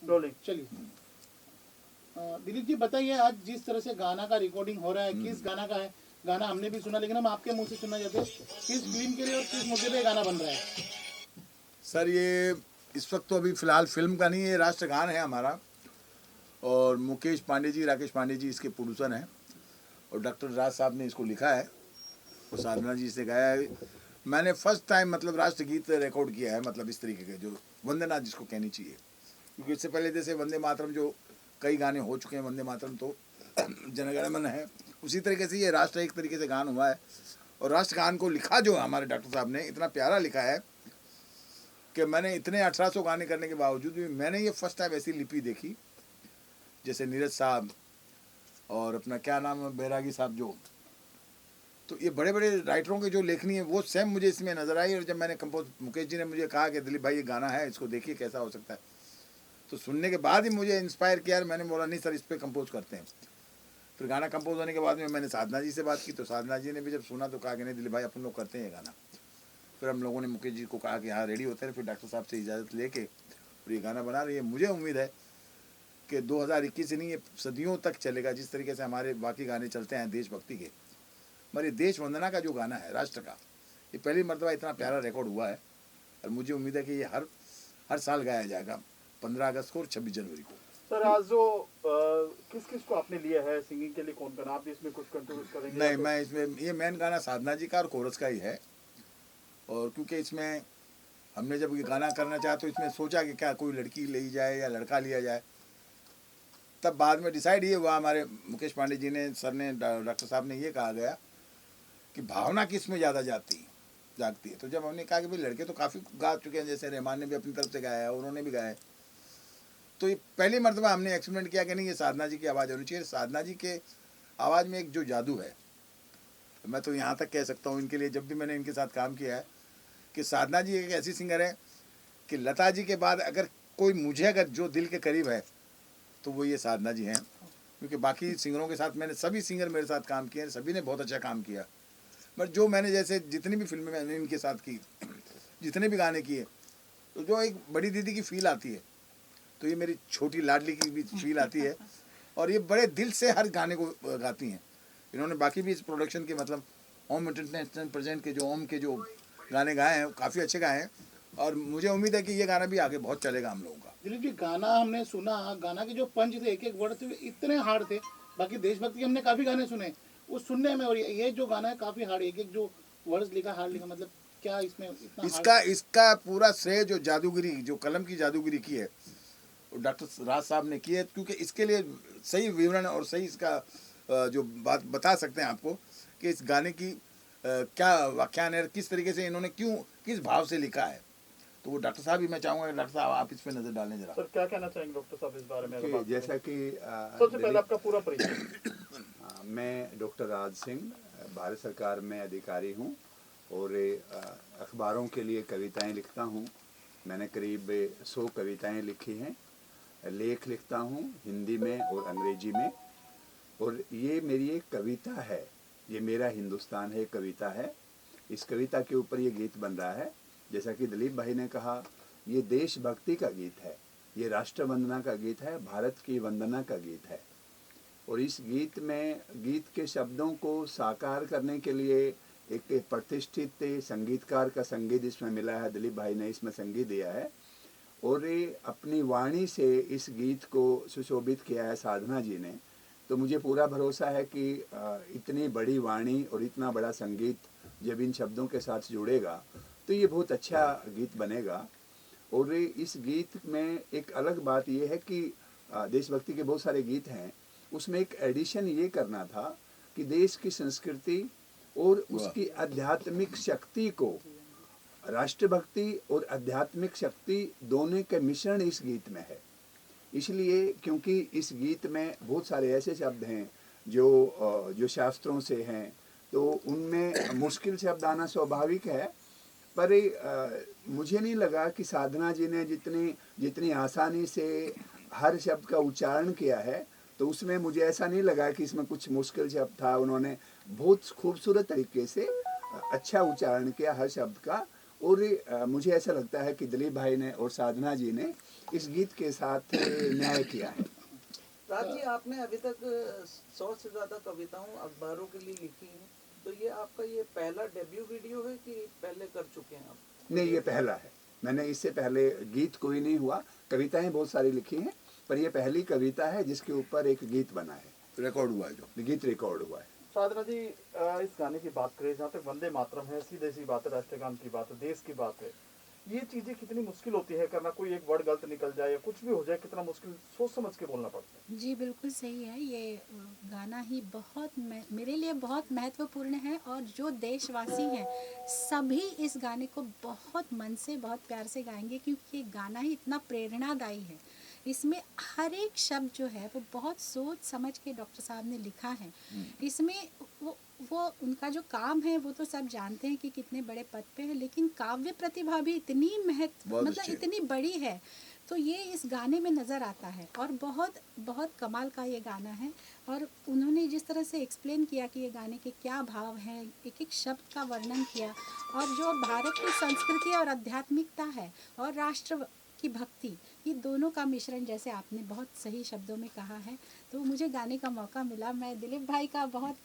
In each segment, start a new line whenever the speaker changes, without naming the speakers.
Rolling.
चलिए दिलीप जी बताइए, आज जिस तरह से गाना का रिकॉर्डिंग हो रहा है, किस गाना का है? गाना हमने भी सुना, लेकिन हम आपके मुंह से सुनना चाहते हैं, किस फिल्म के लिए और किस मुद्दे पे गाना बन रहा है?
सर ये इस वक्त तो अभी फिलहाल फिल्म का नहीं, ये राष्ट्रगान है हमारा। और मुकेश पांडे जी, राकेश पांडे जी इसके प्रोड्यूसर हैं और डॉक्टर राज साहब ने इसको लिखा है और साधना जी से गाया है। मैंने फर्स्ट टाइम मतलब राष्ट्रगीत रिकॉर्ड किया है, मतलब इस तरीके के जो वंदना जिसको कहनी चाहिए, क्योंकि इससे पहले जैसे वंदे मातरम जो कई गाने हो चुके हैं, वंदे मातरम तो जनगण मन है, उसी तरीके से ये राष्ट्र एक तरीके से गान हुआ है। और राष्ट्रगान को लिखा जो हमारे डॉक्टर साहब ने इतना प्यारा लिखा है कि मैंने इतने 1800 गाने करने के बावजूद भी मैंने ये फर्स्ट टाइम ऐसी लिपि देखी, जैसे नीरज साहब और अपना क्या नाम है बैरागी साहब जो, तो ये बड़े बड़े राइटरों की जो लेखनी है वो सेम मुझे इसमें नज़र आई। और जब मैंने कंपोज, मुकेश जी ने मुझे कहा कि दिलीप भाई ये गाना है, इसको देखिए कैसा हो सकता है, तो सुनने के बाद ही मुझे इंस्पायर किया। मैंने बोला नहीं सर, इस पर कंपोज करते हैं। फिर गाना कंपोज होने के बाद में मैंने साधना जी से बात की, तो साधना जी ने भी जब सुना तो कहा कि नहीं दिलीप भाई अपन लोग करते हैं ये गाना। फिर हम लोगों ने मुकेश जी को कहा कि हाँ रेडी होते हैं। फिर डॉक्टर साहब से इजाज़त लेके और ये गाना बना रही है। मुझे उम्मीद है कि 2021 से नहीं, ये सदियों तक चलेगा। जिस तरीके से हमारे बाकी गाने चलते हैं देशभक्ति के, हमारी देश वंदना का जो गाना है राष्ट्र का, ये पहली मरतबा इतना प्यारा रिकॉर्ड हुआ है। और मुझे उम्मीद है कि ये हर साल गाया जाएगा 15 अगस्त को और 26 जनवरी को।
सर आज जो किस किस को आपने लिया है सिंगिंग के लिए, कौन कौन आप इसमें कुछ कंट्रीब्यूट करेंगे?
नहीं, मैं इसमें ये मेन गाना साधना जी का और कोरस का ही है। और क्योंकि इसमें हमने जब ये गाना करना चाहा तो इसमें सोचा कि क्या कोई लड़की ली जाए या लड़का लिया जाए, तब बाद में डिसाइड ये हुआ, हमारे मुकेश पांडे जी ने, सर ने, डॉक्टर साहब ने ये कहा गया कि भावना किस में ज़्यादा जागती है। तो जब हमने कहा कि भाई लड़के तो काफ़ी गा चुके हैं, जैसे रहमान ने भी अपनी तरफ से गाया है, उन्होंने भी गाया है, तो ये पहली मरतबा हमने एक्सपेरिमेंट किया कि नहीं ये साधना जी की आवाज़ होनी चाहिए। साधना जी के आवाज़ में एक जो जादू है, मैं तो यहाँ तक कह सकता हूँ इनके लिए, जब भी मैंने इनके साथ काम किया है, कि साधना जी एक ऐसी सिंगर है कि लता जी के बाद अगर कोई मुझे अगर जो दिल के करीब है तो वो ये साधना जी हैं। क्योंकि बाकी सिंगरों के साथ मैंने, सभी सिंगर मेरे साथ काम किए हैं, सभी ने बहुत अच्छा काम किया, बट जो मैंने जैसे जितनी भी फिल्में मैंने इनके साथ की, जितने भी गाने किए, तो जो एक बड़ी दीदी की फील आती है, तो ये मेरी छोटी लाडली की भी फील आती है। और ये बड़े दिल से हर गाने को गाती हैं। इन्होंने बाकी भी इस प्रोडक्शन के, मतलब ओम इंटरनेशनल प्रेजेंट के जो ओम के जो गाने गाए हैं काफ़ी अच्छे गाए हैं। और मुझे उम्मीद है कि ये गाना भी आगे बहुत चलेगा हम लोगों का।
दिलीप जी गाना हमने सुना, गाना के जो पंच थे, एक एक वर्ड थे, इतने हार्ड थे। बाकी देशभक्ति हमने काफ़ी गाने सुने, वो सुनने में, और ये जो गाना है काफ़ी हार्ड, एक एक जो वर्ड्स लिखा हार्ड लिखा, मतलब क्या इसमें इतना
इसका पूरा श्रेय जो जादूगिरी, जो कलम की जादूगिरी की है, डॉक्टर राज साहब ने की है। क्योंकि इसके लिए सही विवरण और सही इसका जो बात बता सकते हैं आपको कि इस गाने की क्या व्याख्यान है, किस तरीके से इन्होंने क्यों, किस भाव से लिखा है, तो वो डॉक्टर साहब ही, मैं चाहूँगा डॉक्टर साहब आप इस पर नज़र डालें जरा।
सर क्या कहना चाहेंगे डॉक्टर साहब इस बारे में?
जैसा कि
सबसे पहले आपका पूरा परिचय।
मैं डॉक्टर राज सिंह, भारत सरकार में अधिकारी हूँ और अखबारों के लिए कविताएं लिखता हूँ। मैंने करीब 100 कविताएं लिखी हैं, लेख लिखता हूँ हिंदी में और अंग्रेजी में। और ये मेरी एक कविता है, ये मेरा हिंदुस्तान है कविता है। इस कविता के ऊपर ये गीत बन रहा है। जैसा कि दिलीप भाई ने कहा, ये देशभक्ति का गीत है, ये राष्ट्र वंदना का गीत है, भारत की वंदना का गीत है। और इस गीत में, गीत के शब्दों को साकार करने के लिए एक प्रतिष्ठित संगीतकार का संगीत इसमें मिला है, दिलीप भाई ने इसमें संगीत दिया है। और ये अपनी वाणी से इस गीत को सुशोभित किया है साधना जी ने। तो मुझे पूरा भरोसा है कि इतनी बड़ी वाणी और इतना बड़ा संगीत जब इन शब्दों के साथ जुड़ेगा तो ये बहुत अच्छा गीत बनेगा। और इस गीत में एक अलग बात ये है कि देशभक्ति के बहुत सारे गीत हैं, उसमें एक एडिशन ये करना था कि देश की संस्कृति और उसकी आध्यात्मिक शक्ति को, राष्ट्रभक्ति और आध्यात्मिक शक्ति दोनों के मिश्रण इस गीत में है। इसलिए क्योंकि इस गीत में बहुत सारे ऐसे शब्द हैं जो शास्त्रों से हैं, तो उनमें मुश्किल शब्द आना स्वाभाविक है। पर मुझे नहीं लगा कि साधना जी ने जितनी आसानी से हर शब्द का उच्चारण किया है, तो उसमें मुझे ऐसा नहीं लगा कि इसमें कुछ मुश्किल शब्द था। उन्होंने बहुत खूबसूरत तरीके से अच्छा उच्चारण किया हर शब्द का, और मुझे ऐसा लगता है कि दिलीप भाई ने और साधना जी ने इस गीत के साथ न्याय किया है।
राज जी, आपने अभी तक 100 से ज्यादा कविताओं अखबारों के लिए लिखी हैं, तो ये आपका ये पहला डेब्यू वीडियो है कि पहले कर चुके हैं आप?
नहीं, ये पहला है। मैंने इससे पहले गीत कोई नहीं हुआ, कविताएं बहुत सारी लिखी हैं, पर ये पहली कविता है जिसके ऊपर एक गीत बना है,
रिकॉर्ड हुआ है जो
गीत रिकॉर्ड हुआ है।
साधना जी, इस गाने की बात करें, जहाँ तक वंदे मातरम है, सीधे सी बात है, राष्ट्रगान की बात है, देश की बात है, ये चीजें कितनी मुश्किल होती है करना? कोई एक वर्ड गलत निकल जाए या कुछ भी हो जाए, कितना मुश्किल सोच समझ के बोलना पड़ता है।
जी बिल्कुल सही है। ये गाना ही बहुत मेरे लिए बहुत महत्वपूर्ण है, और जो देशवासी हैं सभी इस गाने को बहुत मन से बहुत प्यार से गाएंगे, क्योंकि ये गाना ही इतना प्रेरणादायी है। इसमें हर एक शब्द जो है वो बहुत सोच समझ के डॉक्टर साहब ने लिखा है। इसमें वो उनका जो काम है वो तो सब जानते हैं कि कितने बड़े पद पे है, लेकिन काव्य प्रतिभा भी इतनी मतलब इतनी बड़ी है, तो ये इस गाने में नज़र आता है। और बहुत बहुत कमाल का ये गाना है। और उन्होंने जिस तरह से एक्सप्लेन किया कि ये गाने के क्या भाव हैं, एक एक शब्द का वर्णन किया, और जो भारत की संस्कृति और आध्यात्मिकता है और राष्ट्र की भक्ति, ये दोनों का मिश्रण, जैसे आपने बहुत सही शब्दों में कहा है, तो मुझे गाने का मौका मिला। मैं दिलीप भाई का बहुत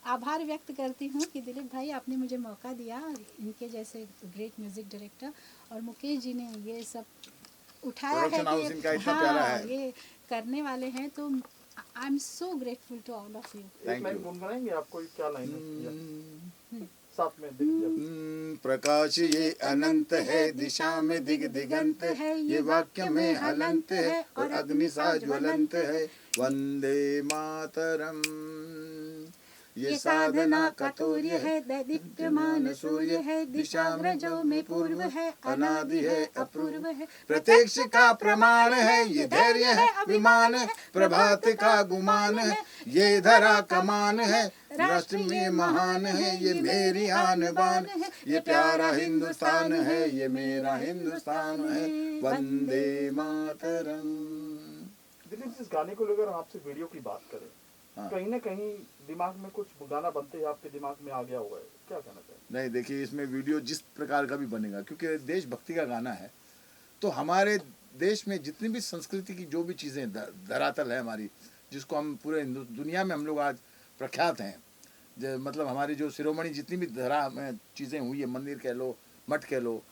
आभार व्यक्त करती हूँ कि दिलीप भाई आपने मुझे मौका दिया, इनके जैसे ग्रेट म्यूज़िक डायरेक्टर, और मुकेश जी ने ये सब उठाया है
प्रोडक्शन हाउस इनका
कि
इतना प्यारा
हाँ
है।
ये करने वाले हैं, तो I am so grateful to all of you.
एक
Thank
लाइन
you.
गुनगुनाएंगे? आपको क्या लाइन है? साथ में
प्रकाश ये अनंत है, दिशा में दिगंत है, ये वाक्य में हलंत है और अग्नि सा ज्वलंत है। वंदे मातरम, ये साधना का तूर्य है, दीप्यमान सूर्य है, दिशाग्रजों में पूर्व है, अनादि है अपूर्व है, प्रत्यक्ष का प्रमाण है, ये धैर्य है अभिमान है, प्रभात का गुमान है, ये धरा कमान है, राष्ट्र में महान है, ये मेरी आन बान है, ये प्यारा हिंदुस्तान है, ये मेरा हिंदुस्तान है। वंदे मातरम।
दिलीप जी, इस गाने को लेकर आपसे वीडियो की बात करें,
हाँ।
कहीं ना कहीं दिमाग में कुछ गाना बनते ही आपके दिमाग में आ गया होगा, क्या कहना चाहिए?
नहीं, देखिए, इसमें वीडियो जिस प्रकार का भी बनेगा, क्योंकि देशभक्ति का गाना है, तो हमारे देश में जितनी भी संस्कृति की जो भी चीज़ें धरातल है हमारी, जिसको हम पूरे दुनिया में हम लोग आज प्रख्यात हैं, मतलब हमारी जो शिरोमणि जितनी भी धरा में चीज़ें हुई है, मंदिर कह लो, मठ कह लो,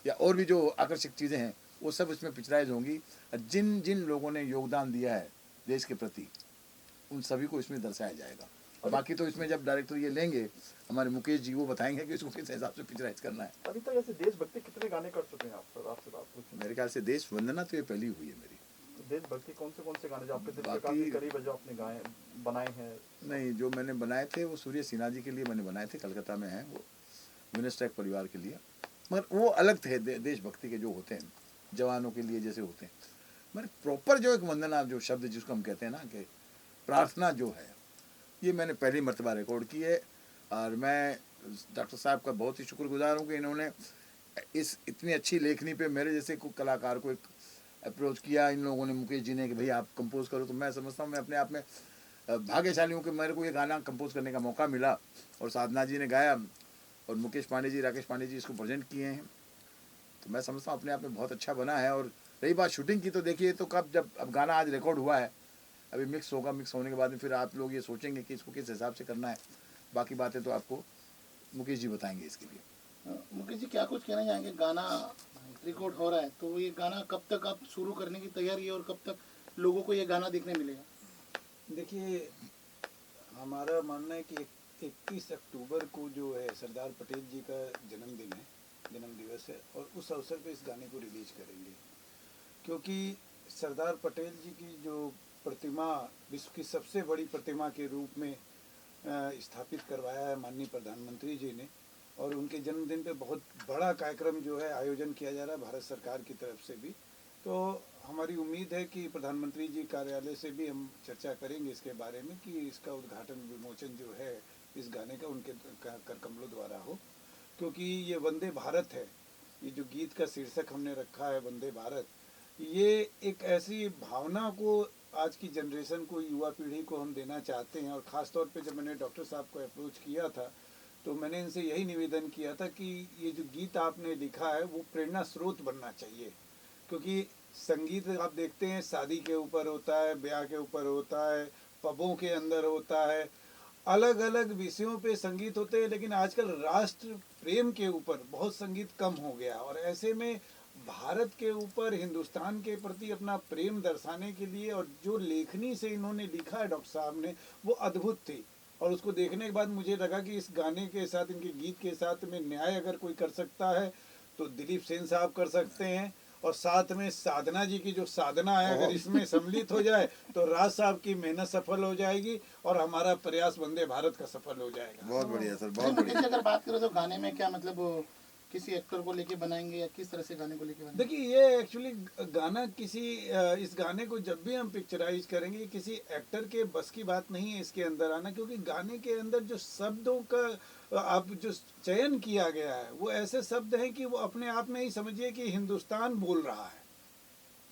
या और भी जो आकर्षक चीज़ें हैं, वो सब इसमें पिक्चराइज होंगी। जिन जिन लोगों ने योगदान दिया है देश के प्रति, उन सभी को इसमें दर्शाया जाएगा। और बाकी तो इसमें जब डायरेक्टर ये लेंगे हमारे मुकेश जी, वो बताएंगे कि इसको किस हिसाब से पिक्चराइज करना है।
अभी तक ऐसे देशभक्ति कितने गाने कर चुके हैं आप सर? आपसे बात पूछूं,
मेरे ख्याल से देश वंदना तो ये पहली हुई है मेरी।
तो देशभक्ति कौन से गाने जो आपके दिल के
बाकी-
काफी करीब है, जो आपने गाए बनाए हैं?
नहीं, जो मैंने बनाए थे वो सूर्य सिन्हा जी के लिए मैंने बनाए थे, कलकत्ता में हैं वो, विनस्ट्रैक परिवार के लिए, मगर वो अलग थे देशभक्ति के जो होते हैं, जवानों के लिए जैसे होते हैं। मगर प्रॉपर जो एक वंदना जो शब्द जिसको हम कहते हैं ना, कि प्रार्थना जो है, ये मैंने पहली मर्तबा रिकॉर्ड की है। और मैं डॉक्टर साहब का बहुत ही शुक्रगुजार हूँ कि इन्होंने इस इतनी अच्छी लेखनी पे मेरे जैसे को कलाकार को एक अप्रोच किया इन लोगों ने, मुकेश जी ने, कि भाई आप कंपोज करो। तो मैं समझता हूँ मैं अपने आप में भाग्यशाली हूँ कि मेरे को ये गाना कंपोज करने का मौका मिला, और साधना जी ने गाया, और मुकेश पांडे जी, राकेश पांडे जी इसको प्रेजेंट किए हैं। तो मैं समझता हूँ अपने आप में बहुत अच्छा बना है। और रही बात शूटिंग की, तो देखिए, तो कब जब अब गाना आज रिकॉर्ड हुआ है, अभी मिक्स होगा, मिक्स होने के बाद में फिर आप लोग ये सोचेंगे कि इसको किस हिसाब से करना है। बाकी बातें तो आपको मुकेश जी बताएंगे इसके लिए।
मुकेश जी, क्या कुछ कहना चाहेंगे? गाना रिकॉर्ड हो रहा है, तो ये गाना कब तक आप शुरू करने की तैयारी है और कब तक लोगों को ये गाना देखने मिलेगा?
देखिए, हमारा मानना है कि 31 अक्टूबर को जो है सरदार पटेल जी का जन्मदिन है, जन्म दिवस है, और उस अवसर पे इस गाने को रिलीज करेंगे, क्योंकि सरदार पटेल जी की जो प्रतिमा विश्व की सबसे बड़ी प्रतिमा के रूप में स्थापित करवाया है माननीय प्रधानमंत्री जी ने, और उनके जन्मदिन पे बहुत बड़ा कार्यक्रम जो है आयोजन किया जा रहा है भारत सरकार की तरफ से भी। तो हमारी उम्मीद है कि प्रधानमंत्री जी कार्यालय से भी हम चर्चा करेंगे इसके बारे में कि इसका उद्घाटन विमोचन जो है इस गाने का उनके कर कमलों द्वारा हो, क्योंकि ये वंदे भारत है, ये जो गीत का शीर्षक हमने रखा है वंदे भारत, ये एक ऐसी भावना को आज की जनरेशन को, युवा पीढ़ी को हम देना चाहते हैं। और ख़ास तौर पे जब मैंने डॉक्टर साहब को अप्रोच किया था, तो मैंने इनसे यही निवेदन किया था कि ये जो गीत आपने लिखा है वो प्रेरणा स्रोत बनना चाहिए, क्योंकि संगीत आप देखते हैं शादी के ऊपर होता है, ब्याह के ऊपर होता है, पबों के अंदर होता है, अलग अलग विषयों पे संगीत होते हैं, लेकिन आजकल राष्ट्र प्रेम के ऊपर बहुत संगीत कम हो गया। और ऐसे में भारत के ऊपर हिंदुस्तान के प्रति अपना प्रेम दर्शाने के लिए, और जो लेखनी से इन्होंने लिखा है डॉक्टर साहब ने, वो अद्भुत थी। और उसको देखने के बाद मुझे लगा कि इस गाने के साथ, इनके गीत के साथ में न्याय अगर कोई कर सकता है तो दिलीप सेन साहब कर सकते हैं, और साथ में साधना जी की जो साधना है अगर इसमें सम्मिलित हो जाए तो राज साहब की मेहनत सफल हो जाएगी और हमारा प्रयास वंदे भारत का सफल हो जाएगा।
बहुत बढ़िया सर,
नहीं,
बहुत
मुकेश
बढ़िया।
जी, अगर बात करें तो गाने में क्या मतलब वो किसी एक्टर को लेके बनाएंगे या किस तरह से गाने को लेके बनाएंगे?
देखिए, ये एक्चुअली गाना इस गाने को जब भी हम पिक्चराइज करेंगे, ये किसी एक्टर के बस की बात नहीं है इसके अंदर आना, क्योंकि गाने के अंदर जो शब्दों का आप जो चयन किया गया है वो ऐसे शब्द हैं कि वो अपने आप में ही समझिए कि हिंदुस्तान बोल रहा है।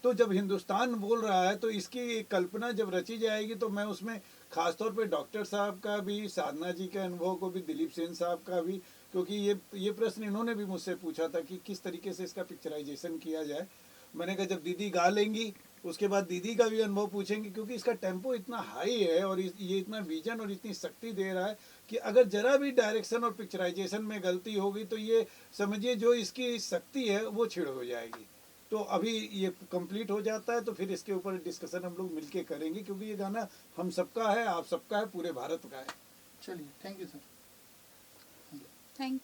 तो जब हिंदुस्तान बोल रहा है तो इसकी कल्पना जब रची जाएगी तो मैं उसमें खासतौर पे डॉक्टर साहब का भी, साधना जी के अनुभव को भी, दिलीप सेन साहब का भी, क्योंकि ये प्रश्न इन्होंने भी मुझसे पूछा था कि किस तरीके से इसका पिक्चराइजेशन किया जाए। मैंने कहा जब दीदी गा लेंगी उसके बाद दीदी का भी अनुभव पूछेंगे, क्योंकि इसका टेम्पो इतना हाई है और ये इतना विजन और इतनी शक्ति दे रहा है कि अगर जरा भी डायरेक्शन और पिक्चराइजेशन में गलती होगी तो ये समझिए जो इसकी शक्ति है वो छिड़ हो जाएगी। तो अभी ये कंप्लीट हो जाता है तो फिर इसके ऊपर डिस्कशन हम लोग मिलके करेंगे, क्योंकि ये गाना हम सबका है, आप सबका है, पूरे भारत का है।
चलिए, थैंक यू सर।
थैंक